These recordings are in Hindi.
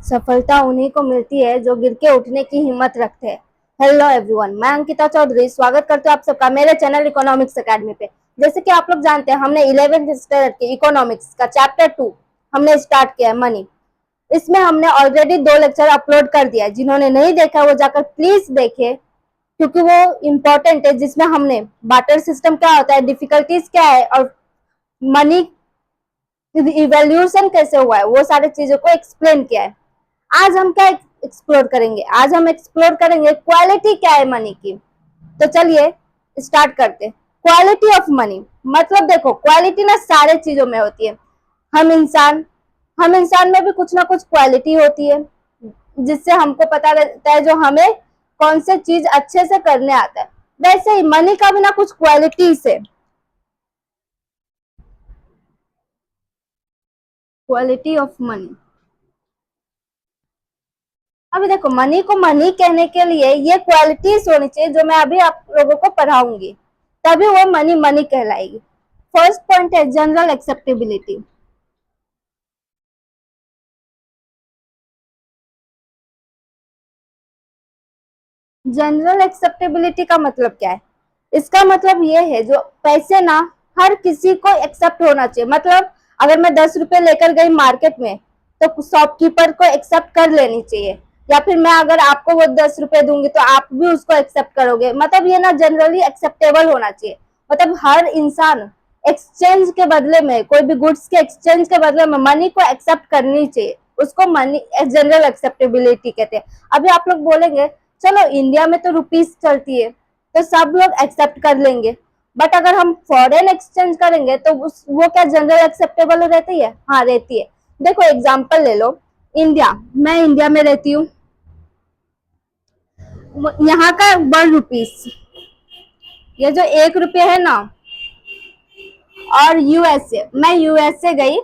सफलता उन्हीं को मिलती है जो गिर के उठने की हिम्मत रखते हैं। हेलो एवरीवन, मैं अंकिता चौधरी स्वागत करती हूँ आप सबका मेरे चैनल इकोनॉमिक्स एकेडमी पे। जैसे कि आप लोग जानते हैं, हमने 11th स्टैंडर्ड के इकोनॉमिक्स का चैप्टर 2 हमने स्टार्ट किया है, मनी। इसमें हमने ऑलरेडी 2 लेक्चर अपलोड कर दिया है। जिन्होंने नहीं देखा वो जाकर प्लीज देखे, क्योंकि वो इम्पोर्टेंट है, जिसमें हमने बार्टर सिस्टम क्या होता है, डिफिकल्टीज क्या है और मनी इवोल्यूशन कैसे हुआ है, वो सारी चीजों को एक्सप्लेन किया है। आज हम क्या एक्सप्लोर करेंगे? आज हम एक्सप्लोर करेंगे क्वालिटी क्या है मनी की। तो चलिए स्टार्ट करते। क्वालिटी ऑफ मनी मतलब देखो, क्वालिटी ना सारे चीजों में होती है। हम इंसान हम इंसान में भी कुछ ना कुछ क्वालिटी होती है, जिससे हमको पता रहता है जो हमें कौन से चीज अच्छे से करने आता है। वैसे ही मनी का भी ना कुछ क्वालिटी से, क्वालिटी ऑफ मनी। अभी देखो, मनी को मनी कहने के लिए ये क्वालिटीज होनी चाहिए जो मैं अभी आप लोगों को पढ़ाऊंगी, तभी वो मनी मनी कहलाएगी। फर्स्ट पॉइंट है जनरल एक्सेप्टेबिलिटी। जनरल एक्सेप्टेबिलिटी का मतलब क्या है? इसका मतलब ये है जो पैसे ना हर किसी को एक्सेप्ट होना चाहिए। मतलब अगर मैं 10 रुपए लेकर गई मार्केट में, तो शॉपकीपर को एक्सेप्ट कर लेनी चाहिए। या फिर मैं अगर आपको वो 10 रुपए दूंगी तो आप भी उसको एक्सेप्ट करोगे। मतलब ये ना जनरली एक्सेप्टेबल होना चाहिए। मतलब हर इंसान एक्सचेंज के बदले में, कोई भी गुड्स के एक्सचेंज के बदले में मनी को एक्सेप्ट करनी चाहिए। उसको मनी जनरल एक्सेप्टेबिलिटी कहते हैं। अभी आप लोग बोलेंगे चलो इंडिया में तो रुपीस चलती है तो सब लोग एक्सेप्ट कर लेंगे, बट अगर हम फॉरेन एक्सचेंज करेंगे तो वो क्या जनरल एक्सेप्टेबल रहती है? हाँ, रहती है। देखो एग्जांपल ले लो, इंडिया। मैं इंडिया में रहती हूँ, यहाँ का 1 रुपीस, ये जो 1 रुपये है ना, और यूएसए, मैं यूएसए गई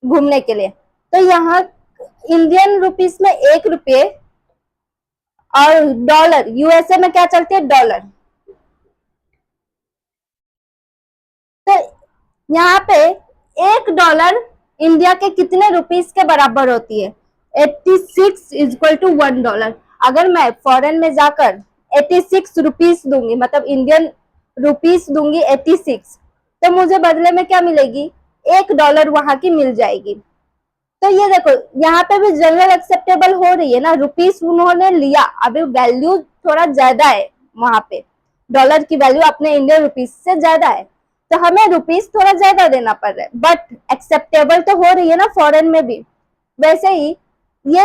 घूमने के लिए, तो यहाँ इंडियन रुपीस में 1 रुपये, और डॉलर, यूएसए में क्या चलती है? डॉलर। तो यहाँ पे $1 इंडिया के कितने रुपीस के बराबर होती है? 86 इक्वल टू $1। अगर मैं फॉरेन में जाकर 86 रुपीस दूंगी, मतलब इंडियन रुपीस दूंगी 86, तो मुझे बदले में क्या मिलेगी? $1 वहां की मिल जाएगी। तो ये देखो, यहाँ पे भी जनरल एक्सेप्टेबल हो रही है ना, रुपीस उन्होंने लिया, अभी वैल्यू थोड़ा ज्यादा है वहां पे, डॉलर की वैल्यू अपने इंडियन रुपीस से ज्यादा है, तो हमें रुपीस थोड़ा ज्यादा देना पड़ रहा है, बट एक्सेप्टेबल तो हो रही है ना फॉरेन में भी। वैसे ही ये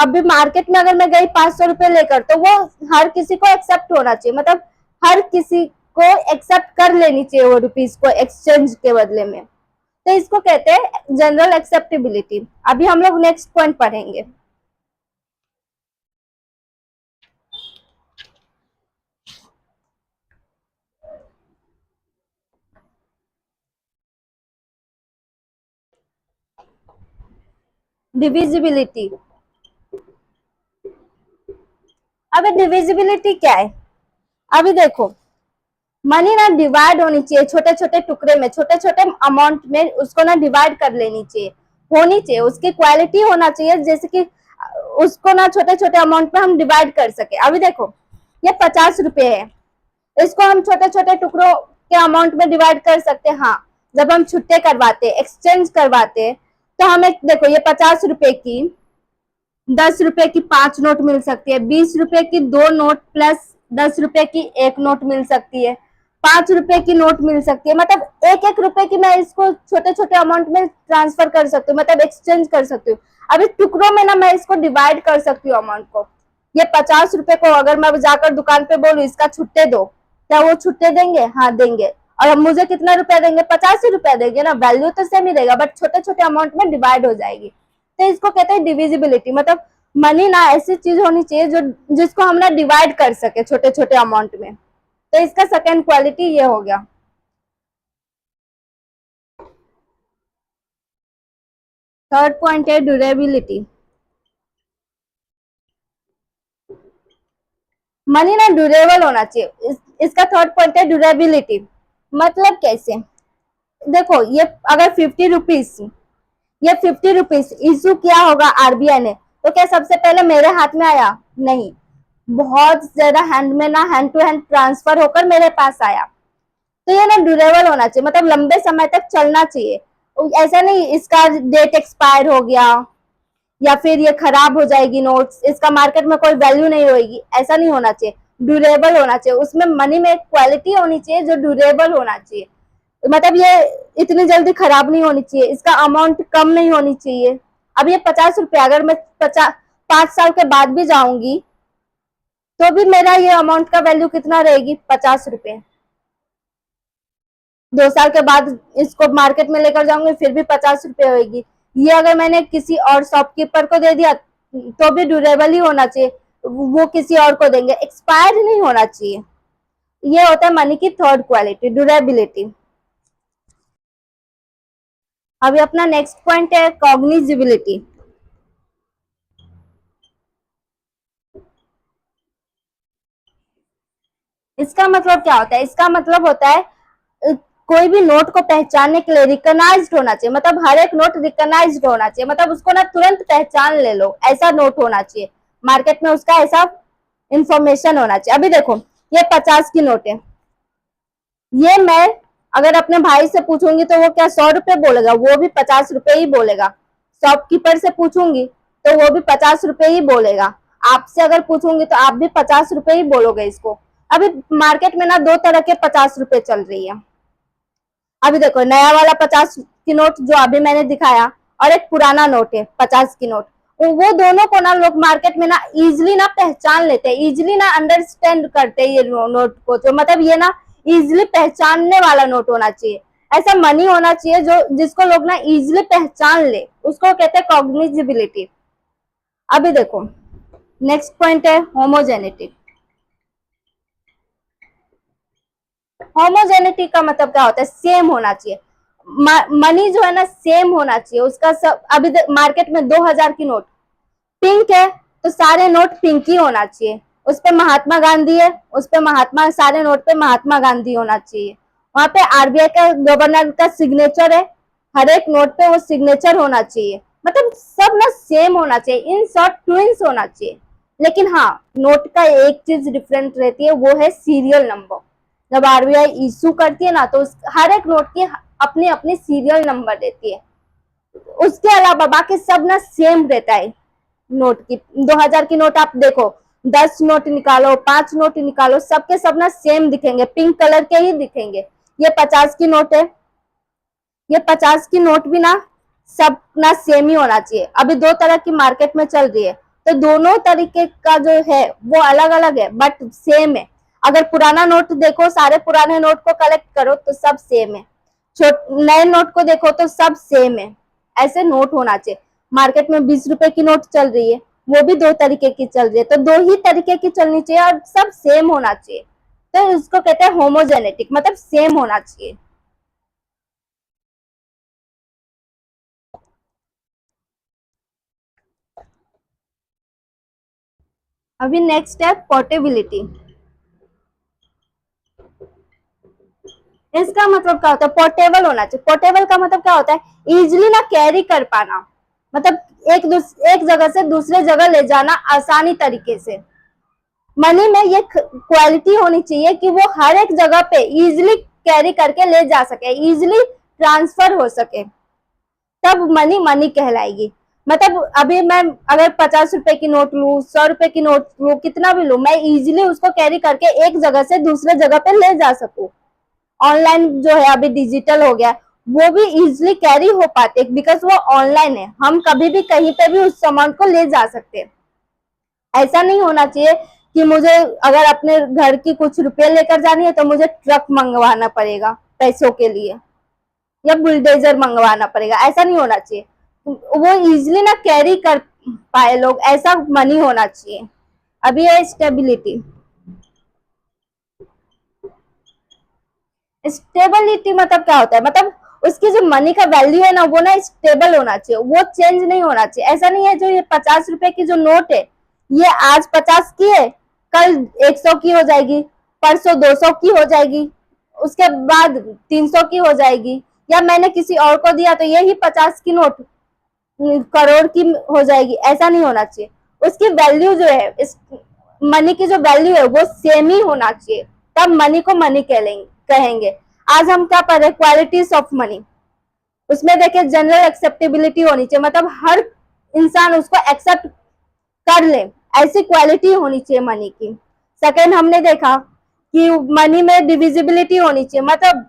अभी मार्केट में अगर मैं गई 500 रुपए लेकर, तो वो हर किसी को एक्सेप्ट होना चाहिए। मतलब हर किसी को एक्सेप्ट कर लेनी चाहिए वो रुपीस को एक्सचेंज के बदले में। तो इसको कहते हैं जनरल एक्सेप्टेबिलिटी। अभी हम लोग नेक्स्ट पॉइंट पढ़ेंगे। डिविजिबिलिटी। अभी डिविजिबिलिटी क्या है? अभी देखो, मनी ना डिवाइड होनी चाहिए छोटे छोटे टुकड़े में, छोटे छोटे अमाउंट में उसको ना डिवाइड कर लेनी चाहिए, होनी चाहिए। उसकी क्वालिटी होना चाहिए, जैसे कि उसको ना छोटे छोटे अमाउंट में हम डिवाइड कर सके। अभी देखो, ये 50 रुपए है, इसको हम छोटे छोटे टुकड़ों के अमाउंट में डिवाइड कर सकते हैं। हाँ, जब हम छुट्टे करवाते, एक्सचेंज करवाते, तो हमें देखो, ये 50 रुपए की 10 रुपए की 5 नोट मिल सकती है, 20 रुपए की 2 नोट प्लस 10 रुपए की 1 नोट मिल सकती है, 5 रुपए की नोट मिल सकती है। मतलब एक एक रुपए की मैं इसको छोटे छोटे अमाउंट में ट्रांसफर कर सकती हूँ, मतलब एक्सचेंज कर सकती हूँ। अभी टुकड़ों में ना मैं इसको डिवाइड कर सकती हूँ अमाउंट को। ये 50 रुपए को अगर मैं जाकर दुकान पे बोलूँ इसका छुट्टे दो, क्या वो छुट्टे देंगे? हाँ, देंगे। और अब मुझे कितना रुपया देंगे? 85 रुपया देंगे ना, वैल्यू तो सेम ही रहेगा, बट छोटे छोटे अमाउंट में डिवाइड हो जाएगी। तो इसको कहते हैं डिविजिबिलिटी। मतलब मनी ना ऐसी चीज होनी चाहिए जो जिसको हम ना डिवाइड कर सके छोटे छोटे अमाउंट में। तो इसका सेकेंड क्वालिटी ये हो गया। थर्ड पॉइंट है ड्यूरेबिलिटी। मनी ना ड्यूरेबल होना चाहिए। इसका थर्ड पॉइंट है ड्यूरेबिलिटी। मतलब कैसे? देखो, ये अगर 50 रुपीज ये 50 रुपीज इशू किया होगा आरबीआई ने, तो क्या सबसे पहले मेरे हाथ में आया? नहीं, बहुत ज्यादा हैंड में ना हैंड टू हैंड ट्रांसफर होकर मेरे पास आया। तो ये ना ड्यूरेबल होना चाहिए, मतलब लंबे समय तक चलना चाहिए। ऐसा नहीं इसका डेट एक्सपायर हो गया या फिर ये खराब हो जाएगी नोट्स, इसका मार्केट में कोई वैल्यू नहीं होगी, ऐसा नहीं होना चाहिए। ड्यूरेबल होना चाहिए, उसमें मनी में एक क्वालिटी होनी चाहिए जो ड्यूरेबल होना चाहिए। मतलब ये इतनी जल्दी खराब नहीं होनी चाहिए, इसका अमाउंट कम नहीं होनी चाहिए। अब ये 50 रुपये अगर मैं 5 साल के बाद भी जाऊंगी तो भी मेरा ये अमाउंट का वैल्यू कितना रहेगी? 50 रुपये। 2 साल के बाद इसको मार्केट में लेकर जाऊंगी फिर भी 50 रुपये होगी। ये अगर मैंने किसी और शॉपकीपर को दे दिया तो भी ड्यूरेबल ही होना चाहिए, वो किसी और को देंगे, एक्सपायर नहीं होना चाहिए। ये होता है मनी की थर्ड क्वालिटी, ड्यूरेबिलिटी। अभी अपना नेक्स्ट पॉइंट है कॉग्निजिबिलिटी। इसका मतलब क्या होता है? इसका मतलब होता है कोई भी नोट को पहचानने के लिए रिकॉग्नाइज्ड होना चाहिए, मतलब हर एक नोट रिकॉग्नाइज्ड होना चाहिए, मतलब उसको ना तुरंत पहचान ले लो, ऐसा नोट होना चाहिए मार्केट में, उसका ऐसा इंफॉर्मेशन होना चाहिए। अभी देखो ये 50 की नोट है, ये मैं अगर अपने भाई से पूछूंगी तो वो क्या 100 रुपये बोलेगा? वो भी 50 रुपये ही बोलेगा। शॉपकीपर से पूछूंगी तो वो भी 50 रुपये ही बोलेगा। आपसे अगर पूछूंगी तो आप भी 50 रुपये ही बोलोगे इसको। अभी मार्केट में ना दो तरह के 50 रुपये चल रही है। अभी देखो नया वाला 50 की नोट जो अभी मैंने दिखाया और एक पुराना नोट है 50 की नोट, वो दोनों को ना लोग मार्केट में ना इजिली ना पहचान लेते हैं, इजिली ना अंडरस्टैंड करते हैं ये नोट को, जो मतलब ये ना इजिली पहचानने वाला नोट होना चाहिए। ऐसा मनी होना चाहिए जो जिसको लोग ना इजिली पहचान ले, उसको कहते हैं कॉग्निजिबिलिटी। अभी देखो नेक्स्ट पॉइंट है होमोजेनिटी। होमोजेनिटी का मतलब क्या होता है? सेम होना चाहिए। मनी जो है ना सेम होना चाहिए उसका सब। अभी मार्केट में 2000 की नोट पिंक है तो सारे नोट पिंक ही होना चाहिए। उस पे महात्मा गांधी है, उस पे महात्मा, सारे नोट पे महात्मा गांधी होना चाहिए। वहां पे आरबीआई का गवर्नर का सिग्नेचर है, हर एक नोट पे वो सिग्नेचर होना चाहिए, मतलब सब ना सेम होना चाहिए, इन शॉर्ट ट्विंस होना चाहिए। लेकिन हाँ, नोट का एक चीज डिफरेंट रहती है, वो है सीरियल नंबर। जब आरबीआई इशू करती है ना तो हर एक नोट की अपनी अपनी सीरियल नंबर देती है। उसके अलावा बाकी सब ना सेम रहता है नोट की। 2000 की नोट आप देखो, 10 नोट निकालो, 5 नोट निकालो, सबके सब ना सेम दिखेंगे, पिंक कलर के ही दिखेंगे। ये 50 की नोट है, ये 50 की नोट भी ना सब ना सेम ही होना चाहिए। अभी दो तरह की मार्केट में चल रही है तो दोनों तरीके का जो है वो अलग अलग है बट सेम है। अगर पुराना नोट देखो, सारे पुराने नोट को कलेक्ट करो तो सब सेम है, नए नोट को देखो तो सब सेम है। ऐसे नोट होना चाहिए। मार्केट में 20 रुपए की नोट चल रही है, वो भी दो तरीके की चल रही है, तो दो ही तरीके की चलनी चाहिए और सब सेम होना चाहिए। तो इसको कहते हैं होमोजेनेटिक, मतलब सेम होना चाहिए। अभी नेक्स्ट है पोर्टेबिलिटी। इसका मतलब क्या होता है? पोर्टेबल होना चाहिए। पोर्टेबल का मतलब क्या होता है? इजिली ना कैरी कर पाना, मतलब एक जगह से दूसरे जगह ले जाना आसानी तरीके से। मनी में ये क्वालिटी होनी चाहिए कि वो हर एक जगह पे इजिली कैरी करके ले जा सके, इजिली ट्रांसफर हो सके, तब मनी मनी कहलाएगी। मतलब अभी मैं अगर 50 रुपए की नोट लू, 100 रुपए की नोट लू, कितना भी लू, मैं इजिली उसको कैरी करके एक जगह से दूसरे जगह पे ले जा सकूं। ऑनलाइन जो है अभी डिजिटल हो गया, वो भी इजिली कैरी हो पाते बिकॉज वो ऑनलाइन है, हम कभी भी कहीं पे भी उस सामान को ले जा सकते हैं। ऐसा नहीं होना चाहिए कि मुझे अगर अपने घर की कुछ रुपये लेकर जानी है तो मुझे ट्रक मंगवाना पड़ेगा पैसों के लिए या बुलडोजर मंगवाना पड़ेगा, ऐसा नहीं होना चाहिए। वो इजिली ना कैरी कर पाए लोग, ऐसा मनी होना चाहिए। अभी है स्टेबिलिटी। स्टेबिलिटी मतलब क्या होता है? मतलब उसकी जो मनी का वैल्यू है ना वो ना स्टेबल होना चाहिए, वो चेंज नहीं होना चाहिए। ऐसा नहीं है जो ये 50 रुपए की जो नोट है ये आज 50 की है, कल 100 की हो जाएगी, परसों 200 की हो जाएगी, उसके बाद 300 की हो जाएगी, या मैंने किसी और को दिया तो यही 50 की नोट करोड़ की हो जाएगी, ऐसा नहीं होना चाहिए। उसकी वैल्यू जो है, इस मनी की जो वैल्यू है वो सेम ही होना चाहिए, तब मनी को मनी कहेंगे। आज हम क्या पढ़ रहे, क्वालिटीज ऑफ मनी। उसमें देखिए जनरल एक्सेप्टेबिलिटी होनी चाहिए, मतलब हर इंसान उसको एक्सेप्ट कर ले, ऐसी क्वालिटी होनी चाहिए मनी की। सेकंड हमने देखा कि मनी में डिविजिबिलिटी होनी चाहिए, मतलब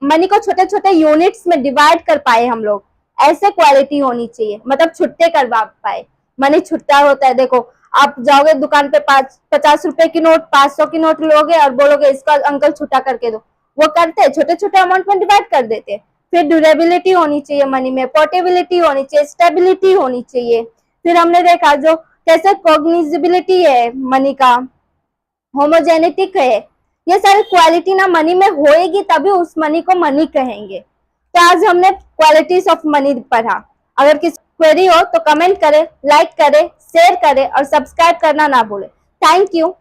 मनी को छोटे छोटे यूनिट्स में डिवाइड कर पाए हम लोग, ऐसे क्वालिटी होनी चाहिए, मतलब छुट्टे करवा पाए। मनी छुट्टा होता है, देखो आप जाओगे दुकान पे 50 रुपए की नोट, 500 की नोट लोगे और बोलोगे इसका अंकल छुट्टा करके दो, वो करते हैं, छोटे छोटे अमाउंट में डिवाइड कर देते। फिर ड्यूरेबिलिटी होनी चाहिए मनी में, पोर्टेबिलिटी होनी चाहिए, स्टेबिलिटी होनी चाहिए। फिर हमने देखा जो कैसे कॉग्निजिबिलिटी है मनी का, होमोजेनेटिक है, ये सारी क्वालिटी ना मनी में होएगी तभी उस मनी को मनी कहेंगे। तो आज हमने क्वालिटीज ऑफ मनी पढ़ा। अगर किसी क्वेरी हो तो कमेंट करें, लाइक करें, शेयर करें और सब्सक्राइब करना ना भूलें। Thank you.